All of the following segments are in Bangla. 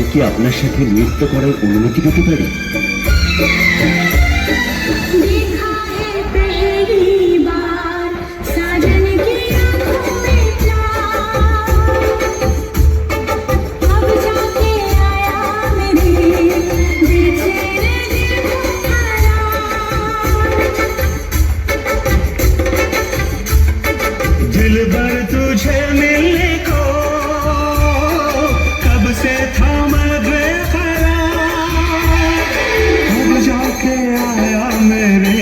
আমি কি আপনার সাথে নৃত্য করার অনুমতি পেতে পারি? दिलबर तुझे मिलने को कब से था मैं बेकरार, अब जाके आया मेरे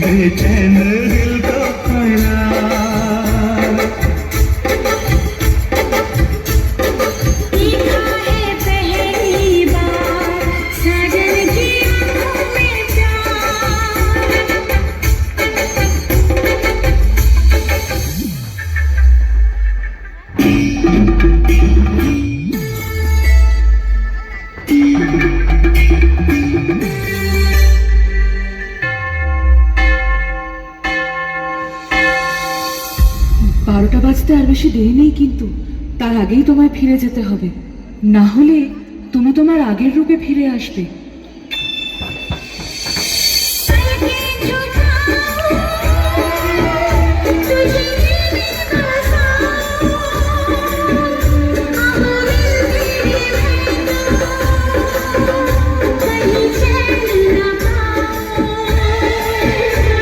बेचैन दिल को करार। देखा है पहली बार साजन की आंखों में प्यार। বারোটা বাজতে আর বেশি দেরি নেই, কিন্তু তার আগেই তোমায় ফিরে যেতে হবে, না হলে তুমি তোমার আগের রূপে ফিরে আসবে।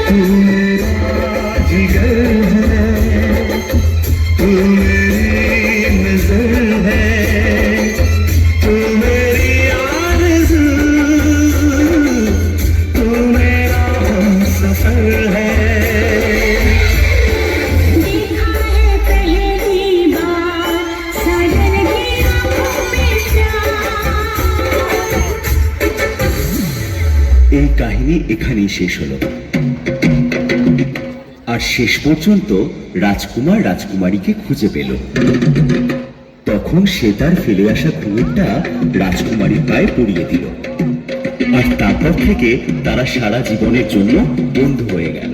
तू मेरा जिगर है, तू मेरी नजर है, तू मेरी आरज़ू, तू मेरा हमसफर है। देखा है पहली बार साजन की आंखों में प्यार। এই কাহিনী এখানেই শেষ হলো। আর শেষ পর্যন্ত রাজকুমার রাজকুমারীকে খুঁজে পেল। তখন সে তার ফেলে আসা ঘুঙুরটা রাজকুমারীর গায়ে পরিয়ে দিল, আর তারপর থেকে তারা সারা জীবনের জন্য বন্ধু হয়ে গেল।